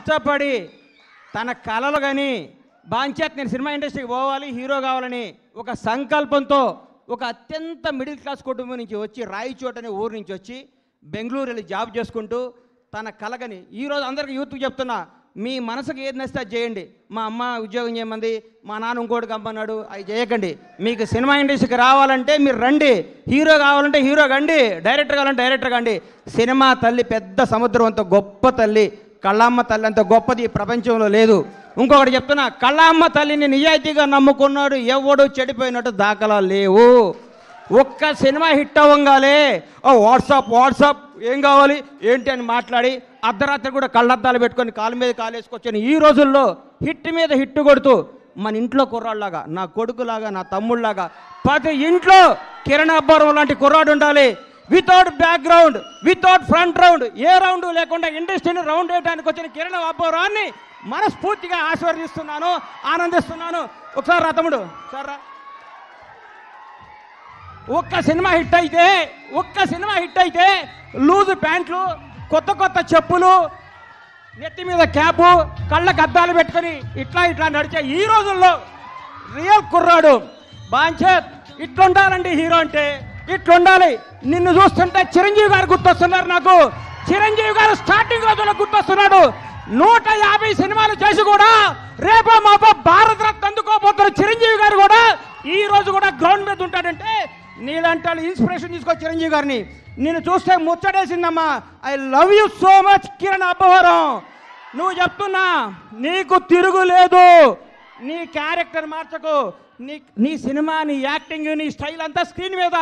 ఇష్టపడి తన కళలు కానీ బాంచేత్ నేను సినిమా ఇండస్ట్రీకి పోవాలి, హీరో కావాలని ఒక సంకల్పంతో ఒక అత్యంత మిడిల్ క్లాస్ కుటుంబం నుంచి వచ్చి రాయచోట అనే ఊరు నుంచి వచ్చి బెంగళూరు వెళ్ళి జాబ్ చేసుకుంటూ తన కలగని ఈరోజు అందరికీ యూత్కి చెప్తున్నా, మీ మనసుకు ఏది నచ్చితే అది చేయండి. మా అమ్మ ఉద్యోగం చేయమంది, మా నాన్న ఇంకోటి కంపన్నాడు, అవి చేయకండి. మీకు సినిమా ఇండస్ట్రీకి రావాలంటే మీరు రండి, హీరో కావాలంటే హీరో కండి, డైరెక్టర్ కావాలంటే డైరెక్టర్ కండి. సినిమా తల్లి పెద్ద సముద్రం అంత గొప్ప తల్లి, కళ్ళమ్మ తల్లి అంత గొప్పది ఈ ప్రపంచంలో లేదు. ఇంకొకటి చెప్తున్నా, కళ్ళమ్మ తల్లిని నిజాయితీగా నమ్ముకున్నాడు ఎవడు చెడిపోయినట్టు దాఖలాలు లేవు. ఒక్క సినిమా హిట్ అవ్వగానే వాట్సాప్ ఏం కావాలి ఏంటి అని మాట్లాడి అర్ధరాత్రి కూడా కళ్ళద్దాలు పెట్టుకొని కాలు మీద కాలు వేసుకొచ్చాను. ఈ రోజుల్లో హిట్ మీద హిట్ కొడుతూ మన ఇంట్లో కుర్రాళ్ళలాగా, నా కొడుకులాగా, నా తమ్ముళ్ళలాగా ప్రతి ఇంట్లో కిరణ్ అబ్బవరం లాంటి కుర్రాడు ఉండాలి. Without background, without front round, ఏ రౌండ్ లేకుండా ఇండస్ట్రీని రౌండ్ వేయడానికి వచ్చిన కిరణ్ అబ్బవరాన్ని మనస్ఫూర్తిగా ఆశీర్వదిస్తున్నాను, ఆనందిస్తున్నాను. ఒకసారి రా తమ్ముడు, సార్ రా. ఒక్క సినిమా హిట్ అయితే లూజు ప్యాంట్లు, కొత్త చెప్పులు, నెత్తి మీద క్యాపు, కళ్ళకు అద్దాలు పెట్టుకొని ఇట్లా నడిచే ఈ రోజుల్లో రియల్ కుర్రాడు బాంచేత్ ఇట్లుండాలండి. హీరో అంటే ఇట్లుండాలి. నిన్ను చూస్తుంటే చిరంజీవి గారు గుర్తొస్తున్నారు నాకు. చిరంజీవి గారు స్టార్టింగ్ రోజుల్లో గుర్తొస్తున్నాడు. 150 సినిమాలు చేసి కూడా రేపో మాపో భారత రత్న అందుకోబోతున్న చిరంజీవి గారు కూడా ఈ రోజు కూడా గ్రౌండ్ మీద ఉంటాడంటే నీలాంటి ఇన్స్పిరేషన్ తీసుకో చిరంజీవి గారిని. నేను చూస్తే ముచ్చటేసిందమ్మా. I love you so much Kiran Abbavaram. నువ్వు చెప్తున్నా, నీకు తిరుగులేదు. నీ క్యారెక్టర్ మార్చకు. నీ సినిమా, నీ యాక్టింగ్, నీ స్టైల్ అంతా స్క్రీన్ మీద,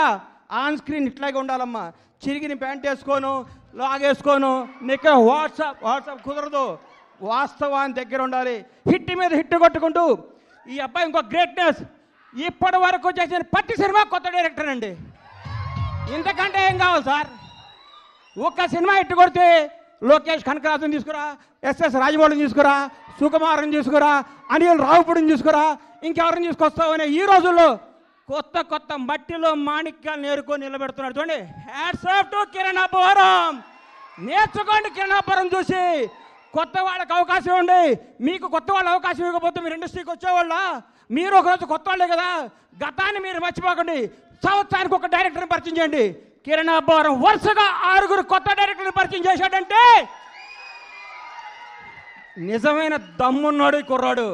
ఆన్ స్క్రీన్ ఇట్లాగే ఉండాలమ్మా. చిరిగిన ప్యాంట్ వేసుకోను, లాగేసుకోను, నీకు వాట్సాప్ కుదరదు. వాస్తవాన్ని దగ్గర ఉండాలి. హిట్ మీద హిట్ కొట్టుకుంటూ ఈ అబ్బాయి ఇంకో గ్రేట్నెస్. ఇప్పటి వరకు చేసిన ప్రతి సినిమా కొత్త డైరెక్టర్ అండి. ఇంతకంటే ఏం కావాలి సార్? ఒక్క సినిమా హిట్ కొడితే లోకేష్ కనకరాజుని తీసుకురా, ఎస్ఎస్ రాజమౌళిని తీసుకురా, సుకుమార్ని తీసుకురా, అనిల్ రావుపూడిని తీసుకురా, ఇంకెవరిని తీసుకొస్తావు అనే ఈ రోజుల్లో కొత్త మట్టిలో మాణిక్యాలు నేర్కొని నిలబెడుతున్నాడు. చూడండి, hats off to Kiran Abbavaram. నేర్చుకోండి కిరణ్ అబ్బవరం చూసి. కొత్త వాళ్ళకి అవకాశం ఉండి, మీకు కొత్త వాళ్ళ అవకాశం ఇవ్వకపోతే మీరు ఇండస్ట్రీకి వచ్చేవాళ్ళ? మీరు ఒకరోజు కొత్త వాళ్ళే కదా. గతాన్ని మీరు మర్చిపోకండి. సంవత్సరానికి ఒక డైరెక్టర్ని పరిచయం చేయండి. కిరణ్ అబ్బవరం వరుసగా 6 కొత్త డైరెక్టర్ని పరిచయం చేశాడంటే నిజమైన దమ్మున్నాడు ఈ కుర్రాడు,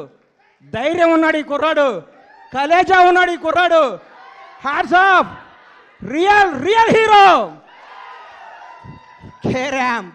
ధైర్యం ఉన్నాడు ఈ కుర్రాడు, కలేజా ఉన్నాడు ఈ కుర్రాడు. Hats off, real hero carrom.